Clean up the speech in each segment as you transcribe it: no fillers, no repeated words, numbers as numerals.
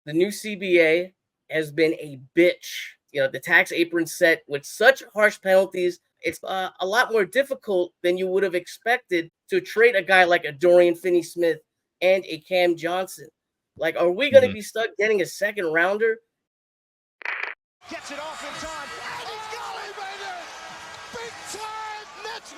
The new CBA has been a bitch. The tax apron set with such harsh penalties. It's a lot more difficult than you would have expected to trade a guy like a Dorian Finney-Smith and a Cam Johnson. Like, are we going to be stuck getting a second rounder? Gets it off in time. And he's got it, baby! Big time Nets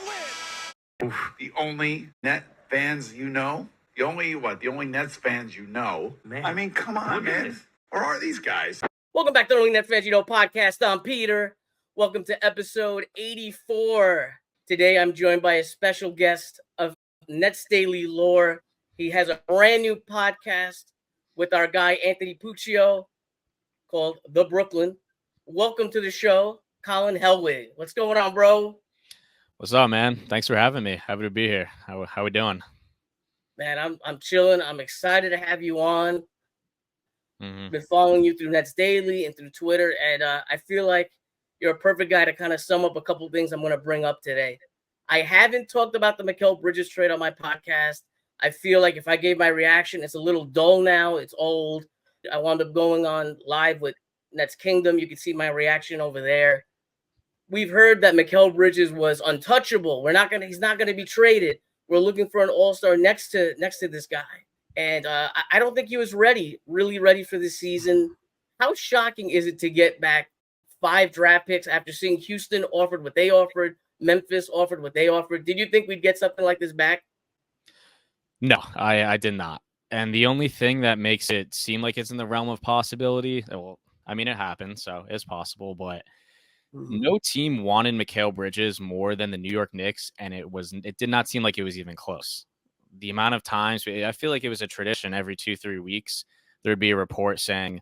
win! The only Net fans you know? The only Nets fans you know? Man. I mean, come on, man. Or are these guys? Welcome back to the Only Net Fans You Know podcast. I'm Peter. Welcome to episode 84. Today, I'm joined by a special guest of Netsdaily lore. He has a brand new podcast with our guy, Anthony Puccio, called The Brooklyn. Welcome to the show, Collin Helwig. What's going on, bro? What's up, man? Thanks for having me. Happy to be here. How we doing? Man, I'm chilling. I'm excited to have you on. Been following you through Netsdaily and through Twitter, and I feel like you're a perfect guy to kind of sum up a couple things I'm going to bring up today. I haven't talked about the Mikal Bridges trade on my podcast. I feel like if I gave my reaction, it's a little dull now. It's old. I wound up going on live with Nets Kingdom. You can see my reaction over there. We've heard that Mikal Bridges was untouchable. He's not gonna be traded. We're looking for an all-star next to this guy. And I don't think he was really ready for this season. How shocking is it to get back 5 draft picks after seeing Houston offered what they offered, Memphis offered what they offered? Did you think we'd get something like this back? No, I did not. And the only thing that makes it seem like it's in the realm of possibility, well, I mean, it happened, so it's possible, but no team wanted Mikal Bridges more than the New York Knicks, and it did not seem like it was even close. The amount of times, I feel like it was a tradition every 2-3 weeks, there'd be a report saying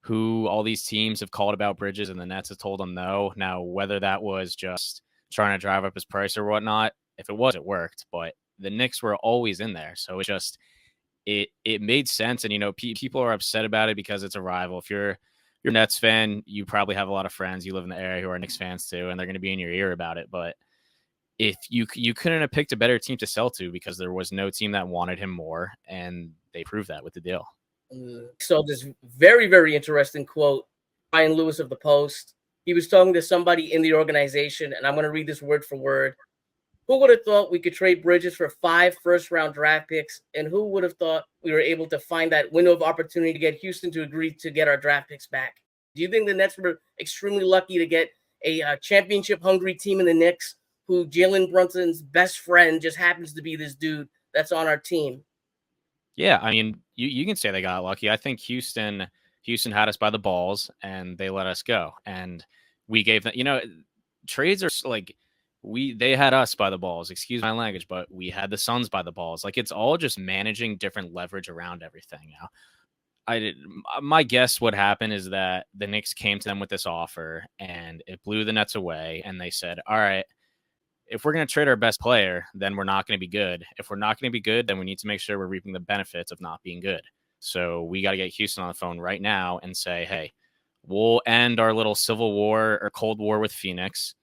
who all these teams have called about Bridges, and the Nets have told them no. Now, whether that was just trying to drive up his price or whatnot, if it was, it worked, but the Knicks were always in there. So it made sense. And, people are upset about it because it's a rival. If you're a Nets fan, you probably have a lot of friends. You live in the area who are Knicks fans too, and they're going to be in your ear about it. But if you couldn't have picked a better team to sell to because there was no team that wanted him more, and they proved that with the deal. So this very, very interesting quote, Ryan Lewis of the Post. He was talking to somebody in the organization, and I'm going to read this word for word. Who would have thought we could trade Bridges for 5 first-round draft picks? And who would have thought we were able to find that window of opportunity to get Houston to agree to get our draft picks back? Do you think the Nets were extremely lucky to get a championship-hungry team in the Knicks who Jalen Brunson's best friend just happens to be this dude that's on our team? Yeah, I mean, you can say they got lucky. I think Houston had us by the balls, and they let us go. And we gave them, trades are like – they had us by the balls, excuse my language, but we had the Suns by the balls. Like, it's all just managing different leverage around everything. My guess what happened is that the Knicks came to them with this offer and it blew the Nets away. And they said, all right, if we're going to trade our best player, then we're not going to be good. If we're not going to be good, then we need to make sure we're reaping the benefits of not being good. So we got to get Houston on the phone right now and say, hey, we'll end our little civil war or Cold War with Phoenix,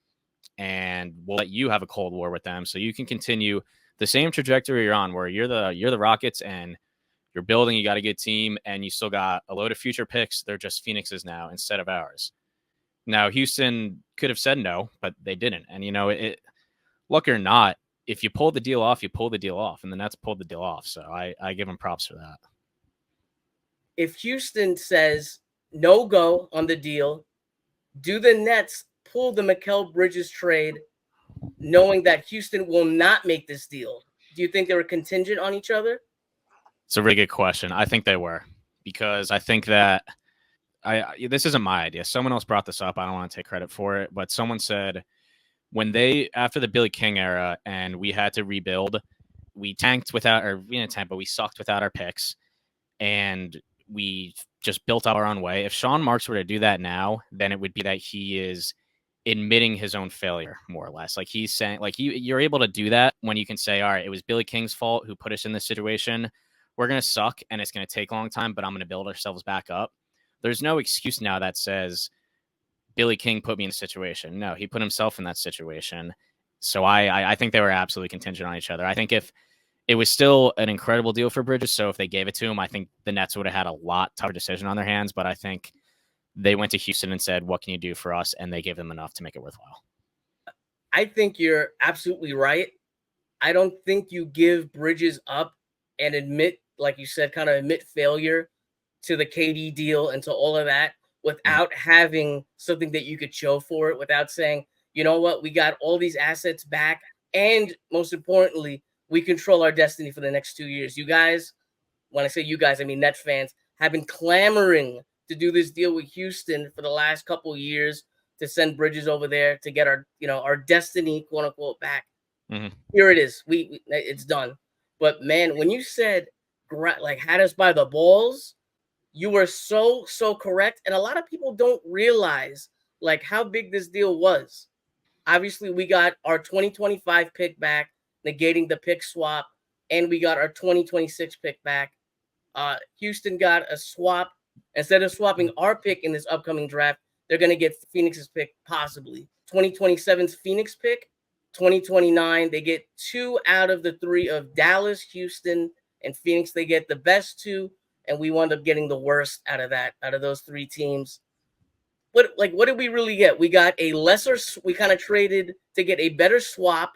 and we'll let you have a Cold War with them so you can continue the same trajectory you're on, where you're the Rockets and you're building, you got a good team, and you still got a load of future picks. They're just Phoenix's now instead of ours. Now, Houston could have said no, but they didn't. And, lucky or not, if you pull the deal off, you pull the deal off, and the Nets pulled the deal off. So I give them props for that. If Houston says no go on the deal, do the Nets pull the Mikal Bridges trade knowing that Houston will not make this deal? Do you think they were contingent on each other? It's a really good question. I think they were, because I think that this isn't my idea. Someone else brought this up. I don't want to take credit for it, but someone said after the Billy King era and we had to rebuild, we sucked without our picks, and we just built up our own way. If Sean Marks were to do that now, then it would be that he is admitting his own failure, more or less. Like, he's saying, like, you're able to do that when you can say, all right, it was Billy King's fault who put us in this situation. We're going to suck and it's going to take a long time, but I'm going to build ourselves back up. There's no excuse now that says Billy King put me in a situation. No, he put himself in that situation. So I think they were absolutely contingent on each other. I think if it was still an incredible deal for Bridges. So if they gave it to him, I think the Nets would have had a lot tougher decision on their hands. But I think they went to Houston and said, what can you do for us? And they gave them enough to make it worthwhile. I think you're absolutely right. I don't think you give Bridges up and admit, like you said, kind of admit failure to the KD deal and to all of that without having something that you could show for it, without saying, you know what, we got all these assets back. And most importantly, we control our destiny for the next 2 years. You guys, when I say you guys, I mean Net fans, have been clamoring to do this deal with Houston for the last couple of years to send Bridges over there to get our, our destiny, quote unquote, back. Here it is. It's done. But man, when you said like had us by the balls, you were so correct. And a lot of people don't realize like how big this deal was. Obviously, we got our 2025 pick back, negating the pick swap, and we got our 2026 pick back. Houston got a swap. Instead of swapping our pick in this upcoming draft, they're going to get Phoenix's pick, possibly 2027's Phoenix pick. 2029, they get 2 out of the 3 of Dallas, Houston, and Phoenix. They get the best 2, and we wound up getting the worst out of those 3 teams. What did we really get? We got we kind of traded to get a better swap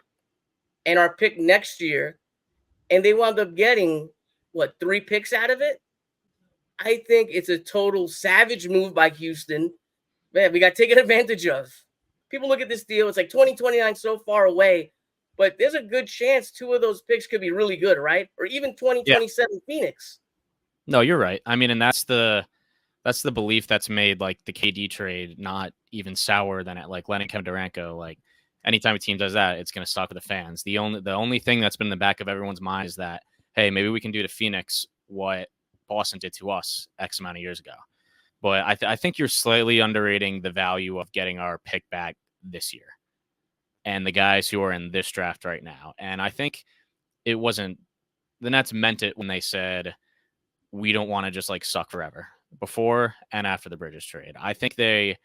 and our pick next year, and they wound up getting 3 picks out of it? I think it's a total savage move by Houston. Man, we got taken advantage of. People look at this deal, it's like 2029 so far away, but there's a good chance 2 of those picks could be really good, right? Or even 2027 Phoenix. No, you're right. I mean, and that's the belief that's made like the KD trade not even sour than it, like letting Kevin Durant go. Like anytime a team does that, it's going to suck with the fans. The only thing that's been in the back of everyone's mind is that, hey, maybe we can do to Phoenix what Boston did to us X amount of years ago. But I think you're slightly underrating the value of getting our pick back this year and the guys who are in this draft right now. And I think it wasn't the Nets meant it when they said we don't want to just like suck forever before and after the Bridges trade. I think they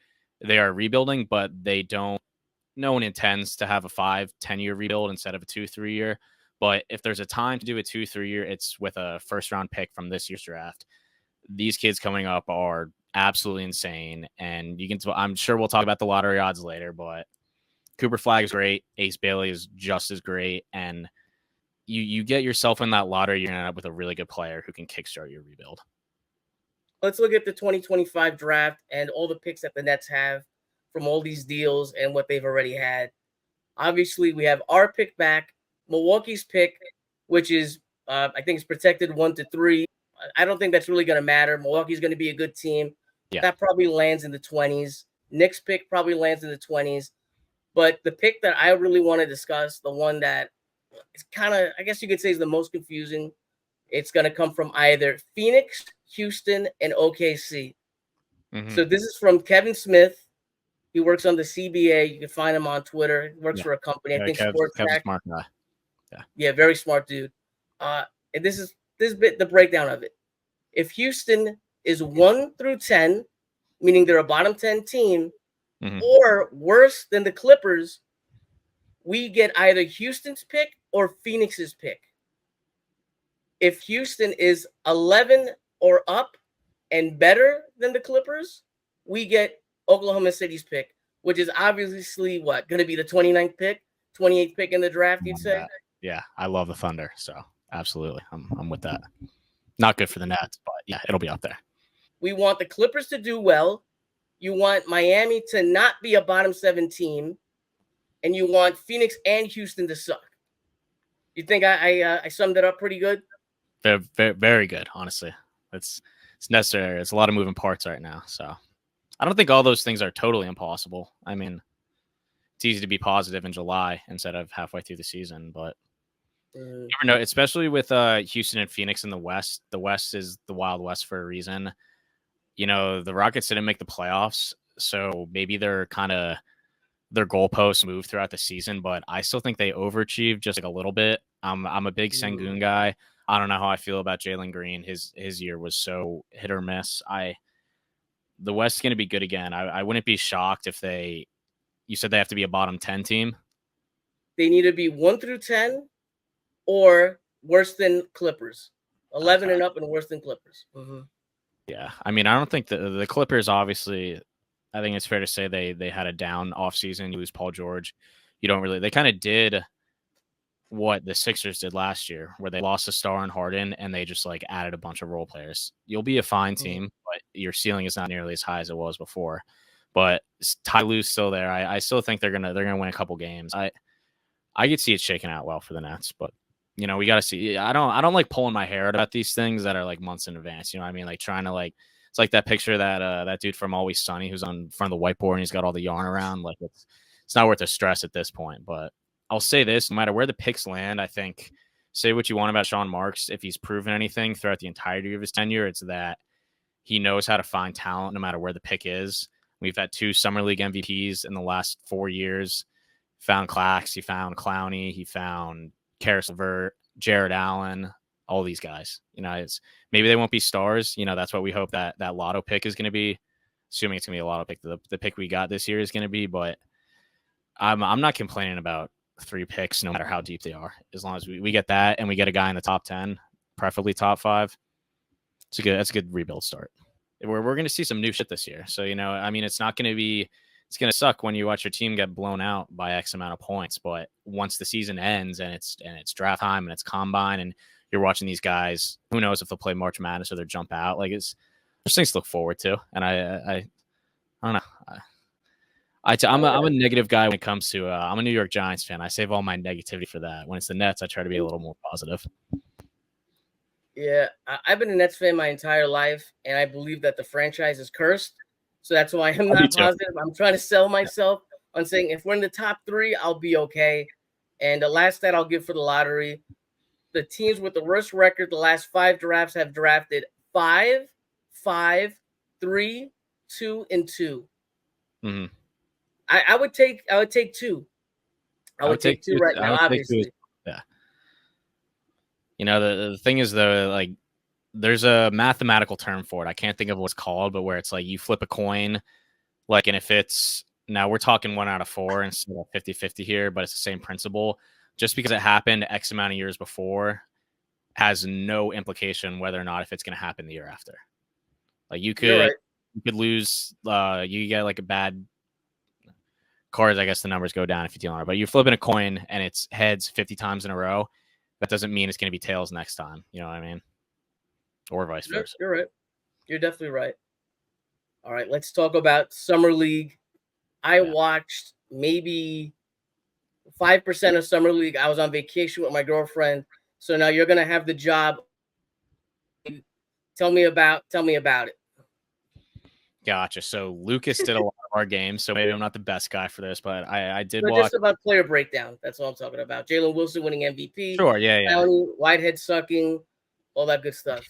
are rebuilding, but they don't. No one intends to have a 5-10 year rebuild instead of a 2-3 year. But if there's a time to do a 2-3 year, it's with a first round pick from this year's draft. These kids coming up are absolutely insane. And I'm sure we'll talk about the lottery odds later, but Cooper Flagg is great. Ace Bailey is just as great. And you get yourself in that lottery, you're going to end up with a really good player who can kickstart your rebuild. Let's look at the 2025 draft and all the picks that the Nets have from all these deals and what they've already had. Obviously, we have our pick back, Milwaukee's pick, which is, I think it's protected 1 to 3. I don't think that's really going to matter. Milwaukee's going to be a good team. Yeah. That probably lands in the 20s. Knicks pick probably lands in the 20s. But the pick that I really want to discuss, the one that is kind of, I guess you could say, is the most confusing, it's going to come from either Phoenix, Houston, and OKC. So this is from Kevin Smith. He works on the CBA. You can find him on Twitter. He works for a company, I think Sports Tech. Smart guy. Yeah, very smart dude. And this is the breakdown of it. If Houston is 1 through 10, meaning they're a bottom 10 team, or worse than the Clippers, we get either Houston's pick or Phoenix's pick. If Houston is 11 or up and better than the Clippers, we get Oklahoma City's pick, which is obviously going to be the 29th pick, 28th pick in the draft, you'd say? Yeah, I love the Thunder, so absolutely. I'm with that. Not good for the Nets, but yeah, it'll be up there. We want the Clippers to do well. You want Miami to not be a bottom 7 team, and you want Phoenix and Houston to suck. You think I summed it up pretty good? Very, very, very good, honestly. It's necessary. It's a lot of moving parts right now, so I don't think all those things are totally impossible. I mean, it's easy to be positive in July instead of halfway through the season, but you never know, especially with Houston and Phoenix in the West. The West is the Wild West for a reason. You know, the Rockets didn't make the playoffs, so maybe their goalposts move throughout the season, but I still think they overachieved just like a little bit. I'm a big Sengun guy. I don't know how I feel about Jalen Green. His year was so hit or miss. The West is going to be good again. I wouldn't be shocked if you said they have to be a bottom 10 team. They need to be 1 through 10, or worse than Clippers. 11 and up and worse than Clippers. Mm-hmm. Yeah, I mean, I don't think the Clippers, obviously, I think it's fair to say they had a down offseason. You lose Paul George. You don't really – they kind of did what the Sixers did last year, where they lost a star in Harden and they just, like, added a bunch of role players. You'll be a fine team, but your ceiling is not nearly as high as it was before. But Ty Lue's still there. I still think they're gonna win a couple games. I could see it shaking out well for the Nets, but you know, we got to see. I don't like pulling my hair out about these things that are like months in advance. You know what I mean? Like trying to like, it's like that picture that that dude from Always Sunny who's on front of the whiteboard and he's got all the yarn around. Like it's not worth the stress at this point. But I'll say this: no matter where the picks land, I think say what you want about Sean Marks. If he's proven anything throughout the entirety of his tenure, it's that he knows how to find talent no matter where the pick is. We've had 2 Summer League MVPs in the last 4 years. Found Clax, he found Clowney, he found Karis LeVert, Jared Allen, all these guys. You know, it's maybe they won't be stars. You know, that's what we hope that lotto pick is going to be. Assuming it's going to be a lotto pick, the pick we got this year is going to be. But I'm not complaining about 3 picks, no matter how deep they are. As long as we get that and we get a guy in the top 10, preferably top 5. That's a good rebuild start. We're going to see some new shit this year. So, you know, I mean, it's going to suck when you watch your team get blown out by X amount of points. But once the season ends and it's draft time and it's combine and you're watching these guys, who knows if they'll play March Madness or they'll jump out. Like there's things to look forward to. And I don't know. I'm a negative guy when it comes to, I'm a New York Giants fan. I save all my negativity for that. When it's the Nets, I try to be a little more positive. Yeah, I've been a Nets fan my entire life, and I believe that the franchise is cursed. So that's why I'm not positive. I'm trying to sell myself on saying if we're in the top 3, I'll be okay. And the last stat I'll give for the lottery, the teams with the worst record the last 5 drafts have drafted 5, 5, 3, 2, and 2. Mm-hmm. I would take 2. I would take 2 right now, obviously. Yeah. You know, the thing is, though, like, there's a mathematical term for it. I can't think of what it's called, but where it's like you flip a coin, like, and if it's, now we're talking 1 out of 4 instead of 50-50 here, but it's the same principle. Just because it happened X amount of years before has no implication whether or not if it's going to happen the year after. Like, you could lose, you get like a bad cards, I guess the numbers go down if you deal on it, but you're flipping a coin and it's heads 50 times in a row. That doesn't mean it's going to be tails next time. You know what I mean? Or vice versa. You're right. You're definitely right. All right, let's talk about Summer League. I watched maybe 5% of Summer League. I was on vacation with my girlfriend. So now you're going to have the job. Tell me about it. Gotcha. So Lucas did a lot of our games, so maybe I'm not the best guy for this, but I did watch. Just about player breakdown. That's all I'm talking about. Jalen Wilson winning MVP. Sure, yeah. County, Whitehead sucking, all that good stuff.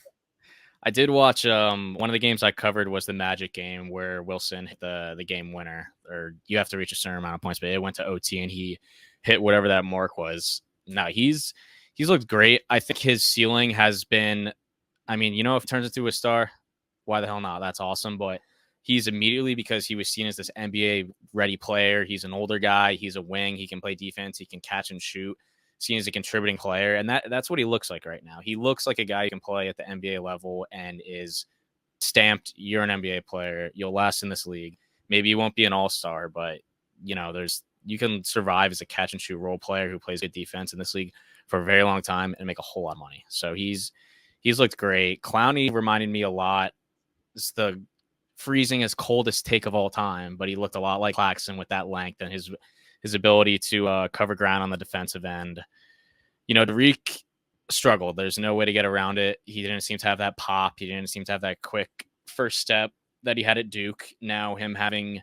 I did watch one of the games I covered was the Magic game where Wilson hit the game winner, or you have to reach a certain amount of points, but it went to OT and he hit whatever that mark was. No, he's looked great. I think his ceiling has been, I mean, you know, if it turns into a star, why the hell not? That's awesome. But he's immediately, because he was seen as this NBA ready player. He's an older guy. He's a wing. He can play defense. He can catch and shoot. Seen as a contributing player. And that's what he looks like right now. He looks like a guy who can play at the NBA level and is stamped, you're an NBA player. You'll last in this league. Maybe you won't be an all-star, but you know, you can survive as a catch and shoot role player who plays good defense in this league for a very long time and make a whole lot of money. So he's looked great. Clowney reminded me a lot. It's the freezing, coldest take of all time, but he looked a lot like Claxton with that length and his ability to cover ground on the defensive end. You know, Derek struggled. There's no way to get around it. He didn't seem to have that pop. He didn't seem to have that quick first step that he had at Duke. Now him having,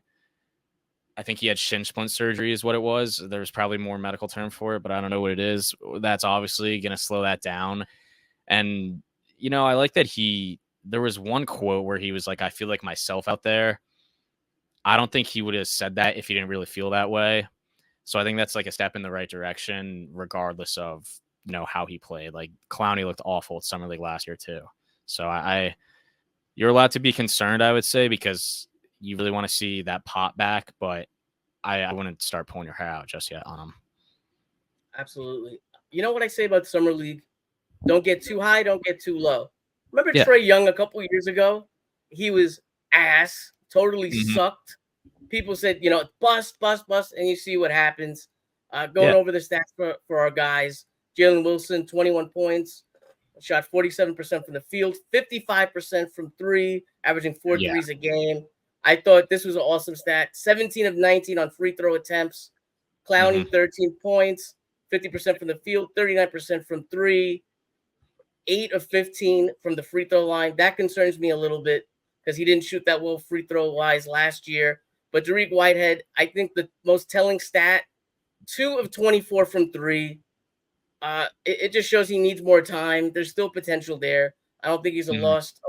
I think he had shin splint surgery is what it was. There's probably more medical term for it, but I don't know what it is. That's obviously going to slow that down. And, you know, I like that there was one quote where he was like, I feel like myself out there. I don't think he would have said that if he didn't really feel that way. So I think that's like a step in the right direction, regardless of, you know, how he played. Like Clowney looked awful at Summer League last year too. So you're allowed to be concerned, I would say, because you really want to see that pop back, but I wouldn't start pulling your hair out just yet on him. Absolutely. You know what I say about Summer League? Don't get too high, don't get too low. Remember Yeah. Trae Young a couple years ago? He was ass, totally sucked. People said, bust, and you see what happens. Going over the stats for our guys. Jalen Wilson, 21 points, shot 47% from the field, 55% from three, averaging 4 threes a game. I thought this was an awesome stat. 17 of 19 on free throw attempts. Clowney, 13 points, 50% from the field, 39% from three, 8 of 15 from the free throw line. That concerns me a little bit because he didn't shoot that well free throw wise last year. But Dariq Whitehead, I think the most telling stat, 2 of 24 from three. It just shows he needs more time. There's still potential there. I don't think he's a lost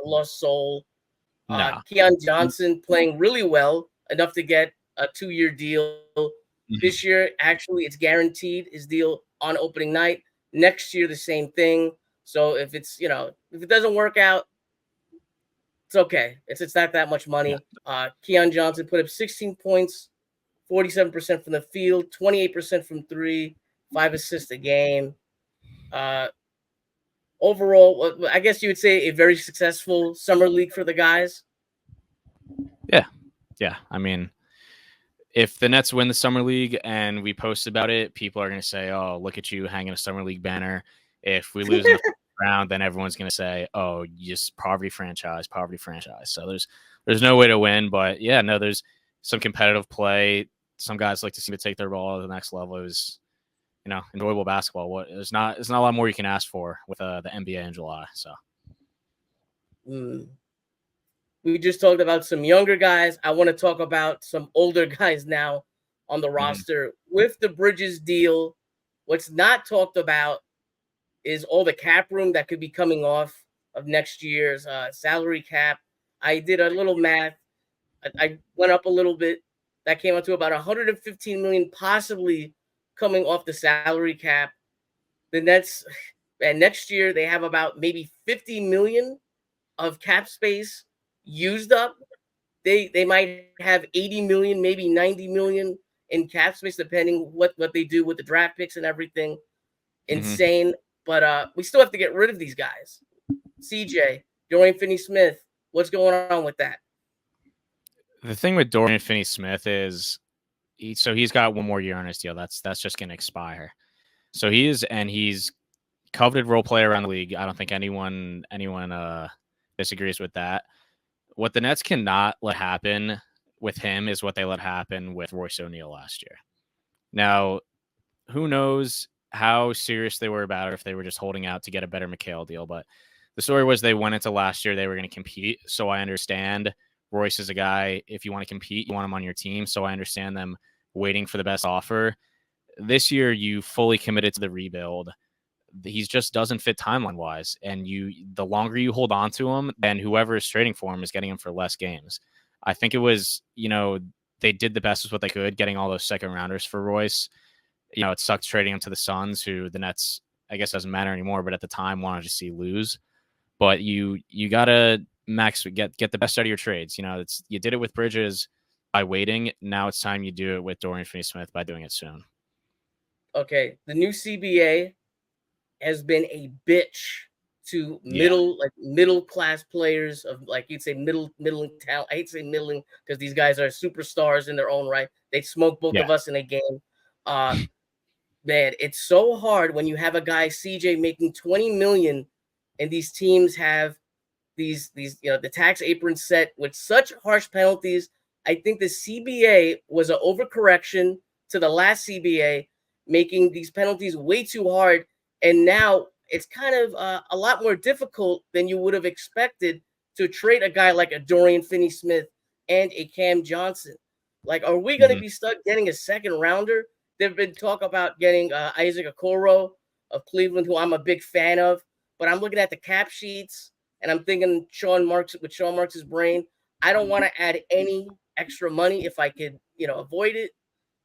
soul. No. Keon Johnson playing really well, enough to get a 2-year deal. This year, actually, it's guaranteed his deal on opening night. Next year, the same thing. So if it's, if it doesn't work out, it's okay. It's not that much money. Keon Johnson put up 16 points, 47% from the field, 28% from three, 5 assists a game. Overall, I guess you would say a very successful summer league for the guys. Yeah. I mean, if the Nets win the summer league and we post about it, people are going to say, "Oh, look at you hanging a summer league banner." If we lose in the first round, then everyone's going to say, "Oh, just poverty franchise." So there's no way to win, but yeah, no, there's some competitive play. Some guys like to seem to take their ball to the next level. It was, enjoyable basketball. There's not a lot more you can ask for with the NBA in July. So. We just talked about some younger guys. I want to talk about some older guys now on the roster. With the Bridges deal, what's not talked about is all the cap room that could be coming off of next year's salary cap. I did a little math. I went up a little bit. That came out to about $115 million possibly coming off the salary cap. The Nets, and next year they have about maybe $50 million of cap space used up. They might have 80 million, maybe 90 million in cap space, depending what they do with the draft picks and everything. Insane. But we still have to get rid of these guys. CJ, Dorian Finney-Smith, what's going on with that? The thing with Dorian Finney-Smith is he's got one more year on his deal. That's just going to expire. So he's coveted role player around the league. I don't think anyone disagrees with that. What the Nets cannot let happen with him is what they let happen with Royce O'Neal last year. Now, who knows how serious they were about it, if they were just holding out to get a better McHale deal. But the story was they went into last year, they were going to compete. So I understand Royce is a guy, if you want to compete, you want him on your team. So I understand them waiting for the best offer. This year, you fully committed to the rebuild. He just doesn't fit timeline wise. And the longer you hold on to him, then whoever is trading for him is getting him for less games. I think it was, they did the best with what they could, getting all those second rounders for Royce. It sucked trading him to the Suns, who the Nets, I guess, doesn't matter anymore, but at the time wanted to see lose. But you gotta get the best out of your trades. You did it with Bridges by waiting. Now it's time you do it with Dorian Finney-Smith by doing it soon. Okay, the new CBA has been a bitch to middle class players of, like, you'd say middling talent. I hate to say middling because these guys are superstars in their own right. They smoke both of us in a game. Man, it's so hard when you have a guy CJ making $20 million, and these teams have these the tax apron set with such harsh penalties. I think the CBA was an overcorrection to the last CBA, making these penalties way too hard. And now it's kind of a lot more difficult than you would have expected to trade a guy like a Dorian Finney-Smith and a Cam Johnson. Like, are we going to be stuck getting a second rounder? There've been talk about getting Isaac Okoro of Cleveland, who I'm a big fan of. But I'm looking at the cap sheets, and I'm thinking Sean Marks' brain, I don't want to add any extra money if I could, avoid it.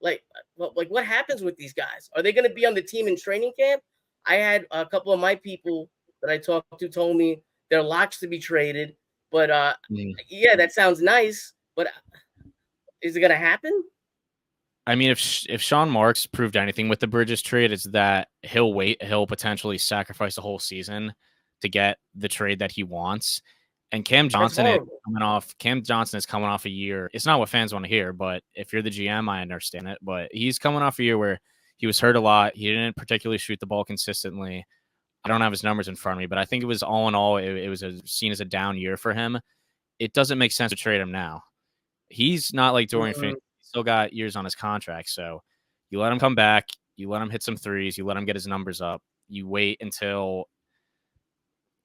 Like what happens with these guys? Are they going to be on the team in training camp? I had a couple of my people that I talked to told me they're locks to be traded. But yeah, that sounds nice. But is it going to happen? I mean, if Sean Marks proved anything with the Bridges trade, it's that he'll wait. He'll potentially sacrifice the whole season to get the trade that he wants. And Cam Johnson is coming off a year. It's not what fans want to hear, but if you're the GM, I understand it. But he's coming off a year where he was hurt a lot. He didn't particularly shoot the ball consistently. I don't have his numbers in front of me, but I think it was all in all, it was seen as a down year for him. It doesn't make sense to trade him now. He's not like Dorian Finney. He's still got years on his contract. So you let him come back. You let him hit some threes. You let him get his numbers up. You wait until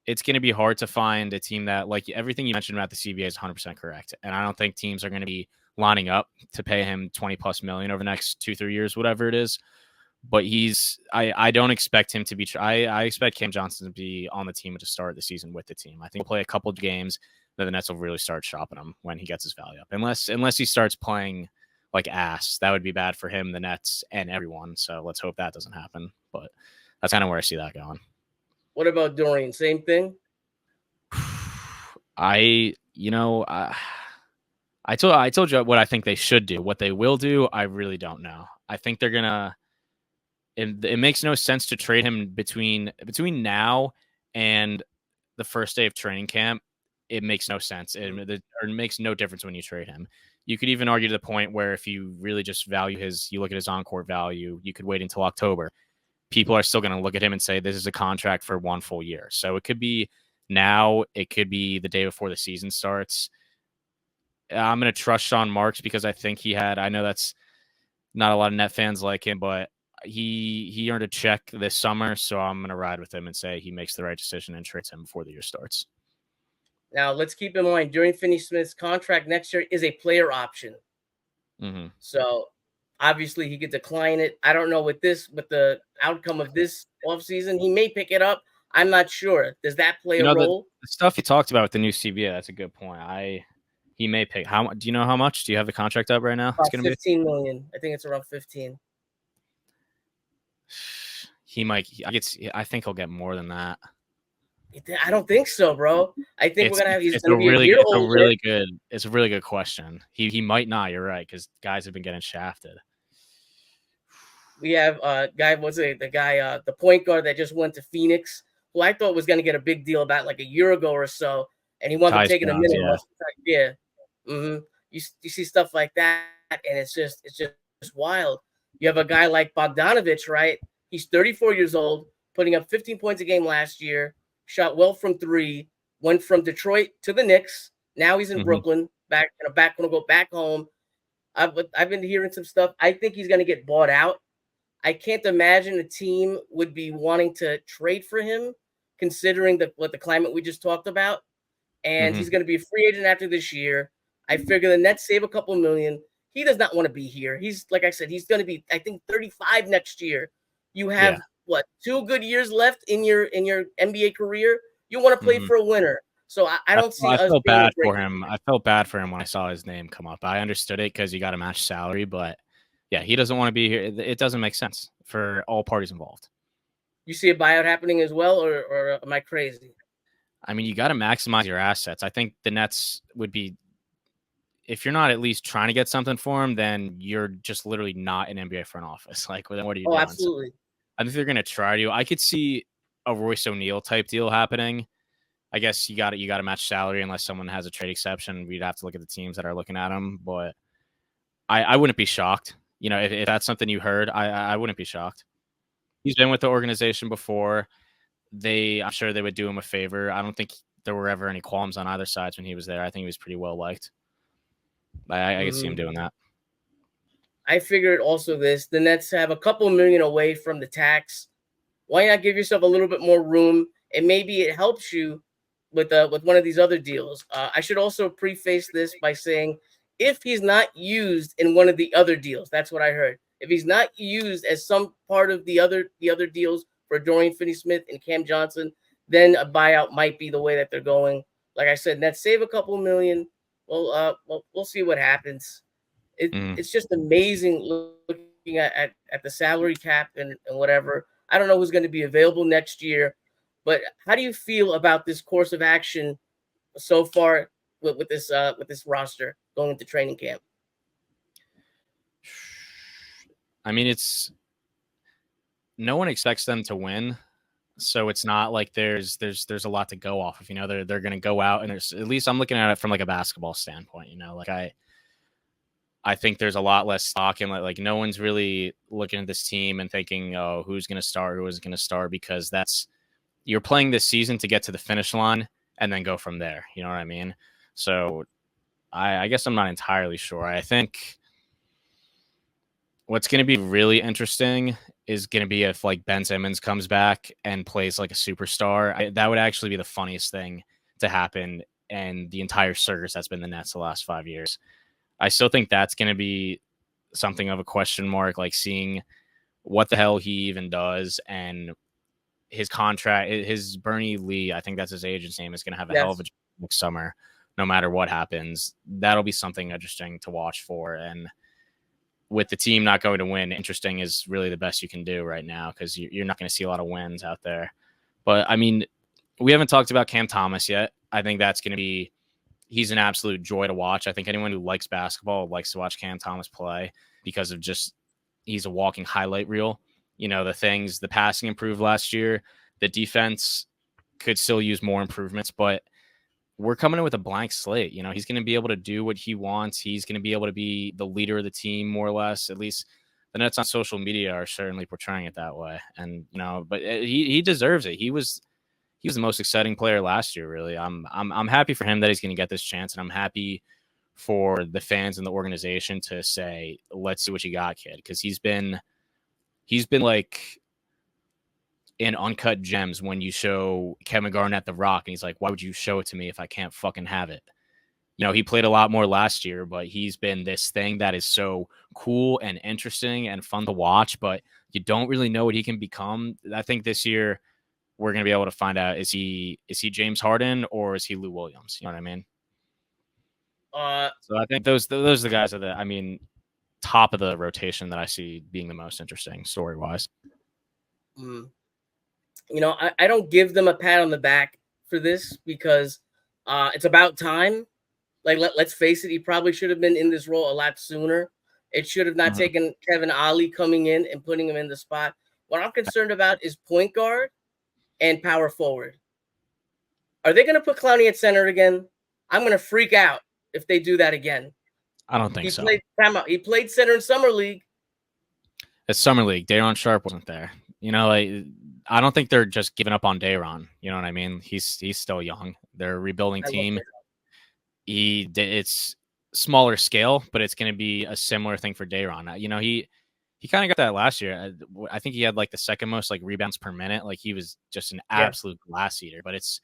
it's going to be hard to find a team that, like everything you mentioned about the CBA is 100% correct. And I don't think teams are going to be lining up to pay him 20+ million over the next 2-3 years, whatever it is. But I don't expect him to be, I expect Cam Johnson to be on the team at the start of the season with the team. I think he'll play a couple of games, then the Nets will really start shopping him when he gets his value up. Unless he starts playing like ass, that would be bad for him, the Nets, and everyone. So let's hope that doesn't happen. But that's kind of where I see that going. What about Dorian? Same thing? I told you what I think they should do. What they will do, I really don't know. I think they're gonna. It makes no sense to trade him between now and the first day of training camp. It makes no sense. It makes no difference when you trade him. You could even argue to the point where if you really just value you look at his on-court value, you could wait until October. People are still going to look at him and say, this is a contract for 1 full year. So it could be now, it could be the day before the season starts. I'm going to trust Sean Marks because I think I know that's not a lot of Net fans like him, but he earned a check this summer. So I'm going to ride with him and say he makes the right decision and trades him before the year starts. Now, let's keep in mind, Dorian Finney-Smith's contract next year is a player option. Mm-hmm. So, obviously, he could decline it. I don't know with the outcome of this offseason. He may pick it up. I'm not sure. Does that play a role? The stuff he talked about with the new CBA, that's a good point. He may pick. Do you know how much? Do you have the contract up right now? It's going to be $15 million. I think it's around 15. He might. I think he'll get more than that. I don't think so, bro. I think we're gonna have. It's a really good question. He might not. You're right, because guys have been getting shafted. We have the point guard that just went to Phoenix, who I thought was gonna get a big deal about like a year ago or so, and he wound up taking a minute. Yeah. Mm-hmm. You see stuff like that, and it's just wild. You have a guy like Bogdanovich, right? He's 34 years old, putting up 15 points a game last year. Shot well from 3, went from Detroit to the Knicks. Now he's in Brooklyn, going to go back home. I've been hearing some stuff. I think he's going to get bought out. I can't imagine a team would be wanting to trade for him, considering the climate we just talked about. And he's going to be a free agent after this year. I figure the Nets save a couple million. He does not want to be here. He's, like I said, he's going to be, I think, 35 next year. You have 2 good years left in your NBA career? You want to play for a winner. So I don't see. I felt bad for him. I felt bad for him when I saw his name come up. I understood it because you got to match salary, but yeah, he doesn't want to be here. It doesn't make sense for all parties involved. You see a buyout happening as well, or am I crazy? I mean, you got to maximize your assets. I think the Nets would be, if you're not at least trying to get something for him, then you're just literally not an NBA front office. Like, what are you doing? Absolutely. I think they're going to try to. I could see a Royce O'Neal type deal happening. I guess you got to match salary unless someone has a trade exception. We'd have to look at the teams that are looking at him, but I wouldn't be shocked. You know, if that's something you heard, I wouldn't be shocked. He's been with the organization before. I'm sure they would do him a favor. I don't think there were ever any qualms on either side when he was there. I think he was pretty well liked. I could see him doing that. I figured also the Nets have a couple million away from the tax. Why not give yourself a little bit more room? And maybe it helps you with one of these other deals. I should also preface this by saying, if he's not used in one of the other deals, that's what I heard. If he's not used as some part of the other deals for Dorian Finney-Smith and Cam Johnson, then a buyout might be the way that they're going. Like I said, Nets save a couple million. Well, we'll see what happens. It's just amazing looking at the salary cap and whatever. I don't know who's going to be available next year, but how do you feel about this course of action so far with this roster going into training camp? I mean, no one expects them to win, so it's not like there's a lot to go off of. You know, they're going to go out and there's, at least I'm looking at it from like a basketball standpoint. You know, like I think there's a lot less stock and like no one's really looking at this team and thinking, oh, who's going to start, who isn't going to start, because you're playing this season to get to the finish line and then go from there. You know what I mean? So I guess I'm not entirely sure. I think what's going to be really interesting is going to be if like Ben Simmons comes back and plays like a superstar. That would actually be the funniest thing to happen and the entire circus that's been the Nets the last 5 years. I still think that's going to be something of a question mark, like seeing what the hell he even does. And his contract, his Bernie Lee, I think that's his agent's name, is going to have a hell of a job next summer, no matter what happens. That'll be something interesting to watch for. And with the team not going to win, interesting is really the best you can do right now, because you're not going to see a lot of wins out there. But I mean, we haven't talked about Cam Thomas yet. I think that's going to be, he's an absolute joy to watch. I think anyone who likes basketball likes to watch Cam Thomas play because of just, he's a walking highlight reel. You know, the passing improved last year. The defense could still use more improvements, but we're coming in with a blank slate. You know, he's going to be able to do what he wants. He's going to be able to be the leader of the team, more or less. At least the Nets on social media are certainly portraying it that way. And, you know, but he deserves it. He was the most exciting player last year, really. I'm happy for him that he's going to get this chance, and I'm happy for the fans and the organization to say, let's see what you got, kid. Because he's been like in Uncut Gems when you show Kevin Garnett the Rock, and he's like, why would you show it to me if I can't fucking have it? You know, he played a lot more last year, but he's been this thing that is so cool and interesting and fun to watch, but you don't really know what he can become. I think this year we're going to be able to find out, is he James Harden or is he Lou Williams? You know what I mean? So I think those are the guys that top of the rotation that I see being the most interesting story-wise. You know, I don't give them a pat on the back for this because it's about time. Like, let's face it, he probably should have been in this role a lot sooner. It should have not taken Kevin Ollie coming in and putting him in the spot. What I'm concerned about is point guard and power forward. Are they going to put Clowney at center again? I'm going to freak out if they do that again. I don't think so. He played center in Summer League. It's Summer League. Day'Ron Sharpe wasn't there. You know, like, I don't think they're just giving up on Day'Ron. You know what I mean? He's still young. They're a rebuilding team. It's smaller scale, but it's going to be a similar thing for Day'Ron. You know, he kind of got that last year. I think he had like the second most like rebounds per minute. Like, he was just an absolute glass eater. But it's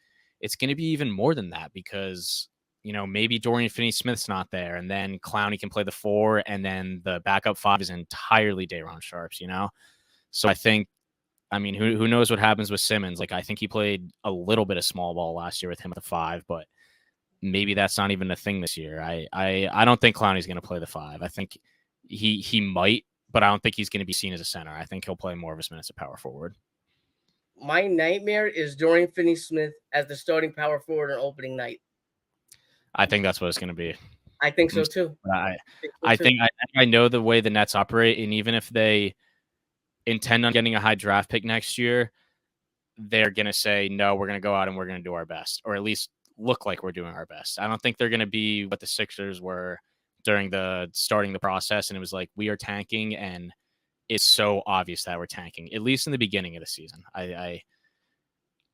going to be even more than that because, you know, maybe Dorian Finney-Smith's not there, and then Clowney can play the 4, and then the backup 5 is entirely Day'Ron Sharpe's. You know, so I think, I mean, who knows what happens with Simmons? Like, I think he played a little bit of small ball last year with him at the 5, but maybe that's not even a thing this year. I don't think Clowney's going to play the 5. I think he might, but I don't think he's going to be seen as a center. I think he'll play more of his minutes at power forward. My nightmare is Dorian Finney-Smith as the starting power forward on opening night. I think that's what it's going to be. I think so too. I know the way the Nets operate, and even if they intend on getting a high draft pick next year, they're going to say, no, we're going to go out and we're going to do our best, or at least look like we're doing our best. I don't think they're going to be what the Sixers were during the starting the process. And it was like, we are tanking, and it's so obvious that we're tanking, at least in the beginning of the season. I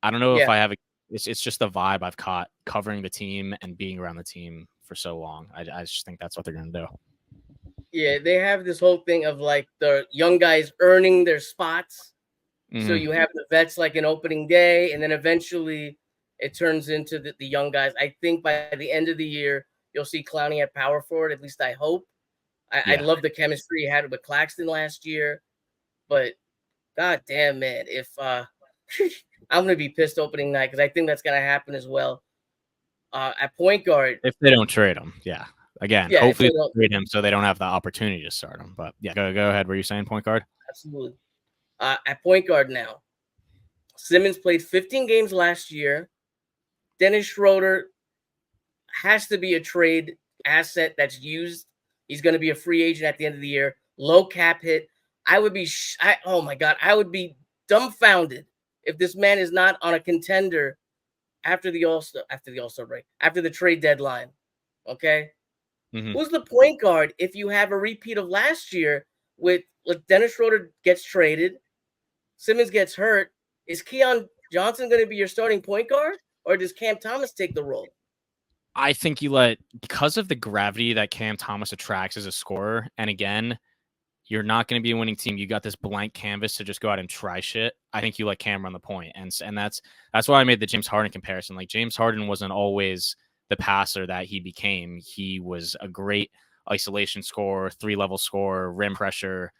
don't know if I have it's just the vibe I've caught covering the team and being around the team for so long. I just think that's what they're going to do. Yeah, they have this whole thing of like the young guys earning their spots. So you have the vets like an opening day, and then eventually it turns into the young guys. I think by the end of the year, you'll see Clowney at power forward. At least I hope. I love the chemistry he had with Claxton last year. But god damn, man, if I'm going to be pissed opening night because I think that's going to happen as well. At point guard. If they don't trade him, hopefully they trade him so they don't have the opportunity to start him. But go ahead. Were you saying point guard? Absolutely. At point guard now, Simmons played 15 games last year. Dennis Schroeder has to be a trade asset that's used. He's going to be a free agent at the end of the year. Low cap hit. I would be, oh my God, I would be dumbfounded if this man is not on a contender after the All-Star break, after the trade deadline. Okay. Mm-hmm. Who's the point guard if you have a repeat of last year with Dennis Schroeder gets traded, Simmons gets hurt? Is Keon Johnson going to be your starting point guard, or does Cam Thomas take the role? I think because of the gravity that Cam Thomas attracts as a scorer, and again, you're not going to be a winning team. You got this blank canvas to just go out and try shit. I think you let Cam run the point, and that's why I made the James Harden comparison. Like, James Harden wasn't always the passer that he became. He was a great isolation scorer, 3-level scorer, rim pressure,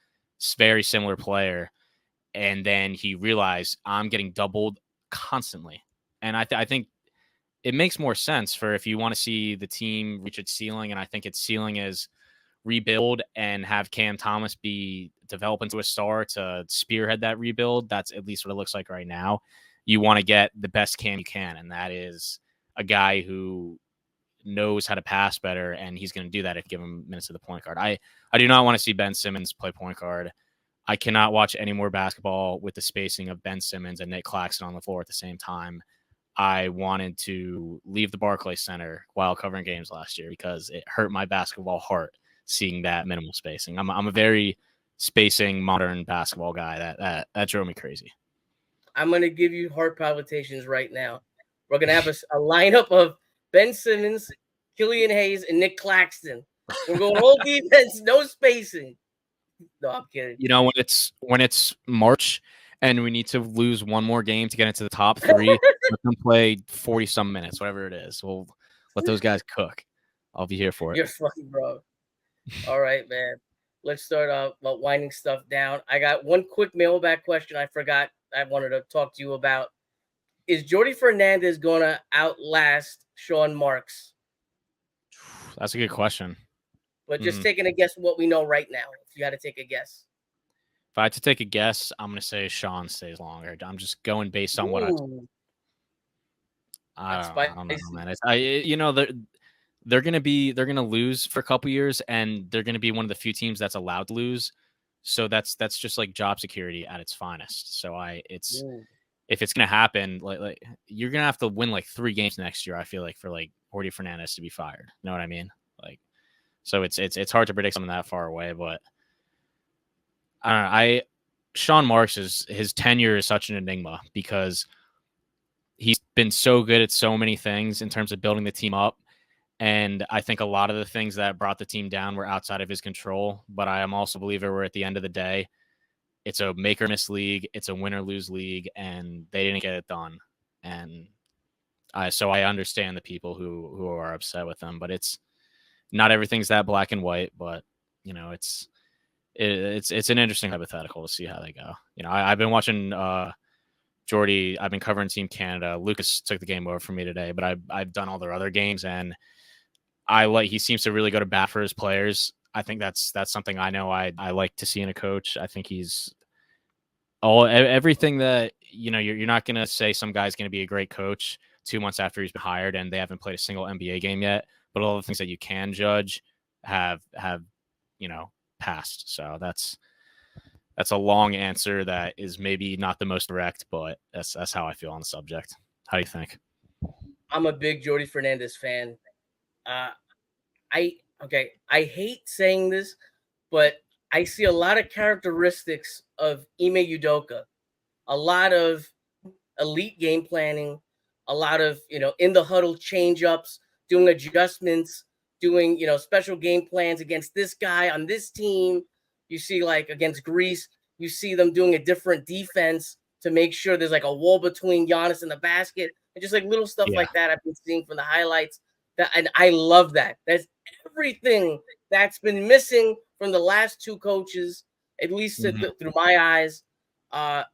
very similar player. And then he realized, I'm getting doubled constantly. And I think it makes more sense for if you want to see the team reach its ceiling. And I think its ceiling is rebuild and have Cam Thomas develop into a star to spearhead that rebuild. That's at least what it looks like right now. You want to get the best Cam you can. And that is a guy who knows how to pass better. And he's going to do that if you give him minutes of the point guard. I do not want to see Ben Simmons play point guard. I cannot watch any more basketball with the spacing of Ben Simmons and Nick Claxton on the floor at the same time. I wanted to leave the Barclays Center while covering games last year because it hurt my basketball heart seeing that minimal spacing. I'm a very spacing modern basketball guy. That drove me crazy. I'm going to give you heart palpitations right now. We're going to have a lineup of Ben Simmons, Killian Hayes, and Nick Claxton. We're going all defense, no spacing. No, I'm kidding. You know, when it's March and we need to lose one more game to get into the top 3, let them play 40-some minutes, whatever it is. We'll let those guys cook. I'll be here for it. You're fucking bro. All right, man. Let's start off about winding stuff down. I got one quick mailbag question I forgot I wanted to talk to you about. Is Jordi Fernandez going to outlast Sean Marks? That's a good question. But just taking a guess what we know right now, if you had to take a guess. If I had to take a guess, I'm going to say Sean stays longer. I'm just going based on what I don't know, man. They're going to lose for a couple years, and they're going to be one of the few teams that's allowed to lose. So that's just like job security at its finest. So if it's going to happen, like you're going to have to win like 3 games next year, I feel like, for like Jordi Fernandez to be fired. You know what I mean? Like, so it's hard to predict something that far away, but I don't know. Sean Marks his tenure is such an enigma because he's been so good at so many things in terms of building the team up. And I think a lot of the things that brought the team down were outside of his control. But I am also a believer where at the end of the day, it's a make or miss league. It's a win or lose league, and they didn't get it done. And so I understand the people who are upset with them, but it's not everything's that black and white. But you know, it's an interesting hypothetical to see how they go. You know, I've been watching Jordy. I've been covering Team Canada. Lucas took the game over for me today, but I've done all their other games, and he seems to really go to bat for his players. I think that's something I know I like to see in a coach. I think he's everything that, you know, you're not going to say some guy's going to be a great coach 2 months after he's been hired and they haven't played a single NBA game yet, but all the things that you can judge have, you know, passed. So that's a long answer that is maybe not the most direct, but that's how I feel on the subject. How do you think? I'm a big Jordi Fernandez fan. I hate saying this, but I see a lot of characteristics of Ime Udoka, a lot of elite game planning, a lot of, you know, in the huddle change ups, doing adjustments, doing, you know, special game plans against this guy on this team. You see, like against Greece, you see them doing a different defense to make sure there's like a wall between Giannis and the basket, and just like little stuff like that I've been seeing from the highlights. And I love that. That's everything that's been missing from the last 2 coaches, at least through my eyes. A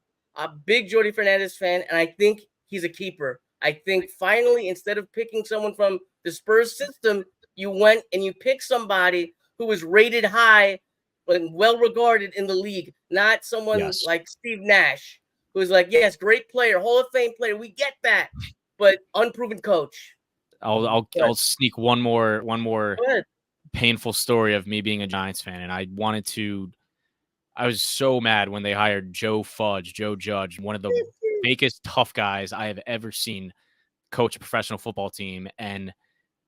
big Jordi Fernandez fan, and I think he's a keeper. I think finally, instead of picking someone from the Spurs system, you went and you picked somebody who was rated high and well regarded in the league, not someone like Steve Nash, who's like, yes, great player, Hall of Fame player, we get that, but unproven coach. I'll sneak one more painful story of me being a Giants fan, and I wanted to I was so mad when they hired Joe Judge, one of the fakest tough guys I have ever seen coach a professional football team. And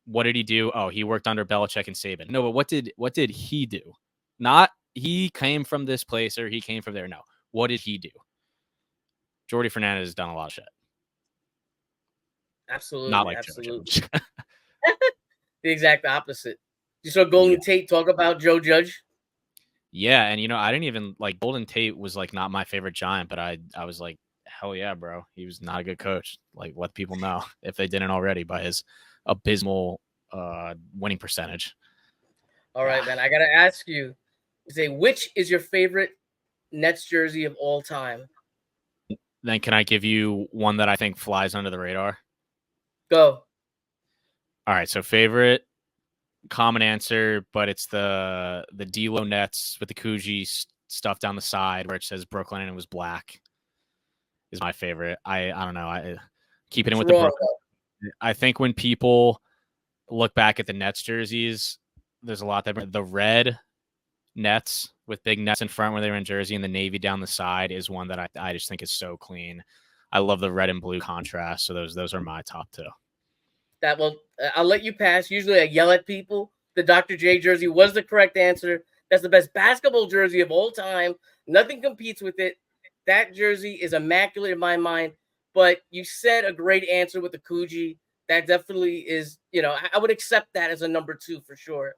what did he do? Oh, he worked under Belichick and Saban. No, but what did he do? Not he came from this place or he came from there. No, what did he do? Jordy Fernandez has done a lot of shit. Absolutely, Not like absolutely. Joe Judge. The exact opposite. You saw Golden Tate talk about Joe Judge? Yeah, and I didn't even like Golden Tate was like not my favorite Giant, but I was like, hell yeah, bro. He was not a good coach. Like, let people know if they didn't already by his abysmal winning percentage. All right, man. I gotta ask you, which is your favorite Nets jersey of all time? Then can I give you one that I think flies under the radar? Go. All right, so favorite, common answer, but it's the D-Lo Nets with the Coogee stuff down the side where it says Brooklyn and it was black is my favorite. I don't know. I keep it in with the Brooklyn. I think when people look back at the Nets jerseys, there's a lot that the red Nets with big nets in front where they were in jersey and the navy down the side is one that I just think is so clean. I love the red and blue contrast. So those are my top two. I'll let you pass. Usually I yell at people. The Dr. J jersey was the correct answer. That's the best basketball jersey of all time. Nothing competes with it. That jersey is immaculate in my mind. But you said a great answer with the Coogee. That definitely is, I would accept that as a number 2 for sure.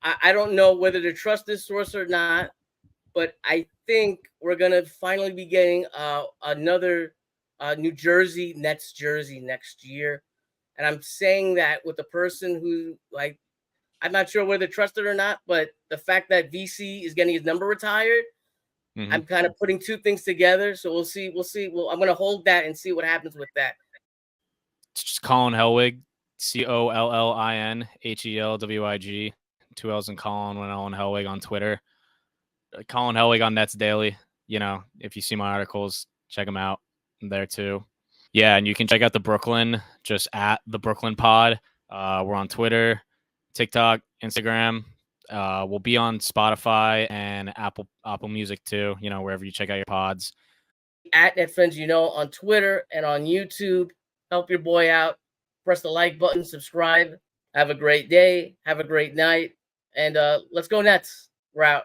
I don't know whether to trust this source or not, but I think we're going to finally be getting another New Jersey Nets jersey next year. And I'm saying that with the person who, I'm not sure whether to trust it or not, but the fact that VC is getting his number retired, I'm kind of putting two things together. So we'll see. Well, I'm going to hold that and see what happens with that. It's just Collin Helwig, COLLINHELWIG. 2 L's in Collin, 1 L in Helwig on Twitter. Collin Helwig on Nets Daily. If you see my articles, check them out. I'm there too. Yeah, and you can check out the Brooklyn, just at the Brooklyn Pod. We're on Twitter, TikTok, Instagram. We'll be on Spotify and Apple Music too, wherever you check out your pods. At NetsFansYouKnow on Twitter and on YouTube. Help your boy out. Press the like button, subscribe. Have a great day. Have a great night. And let's go Nets. We're out.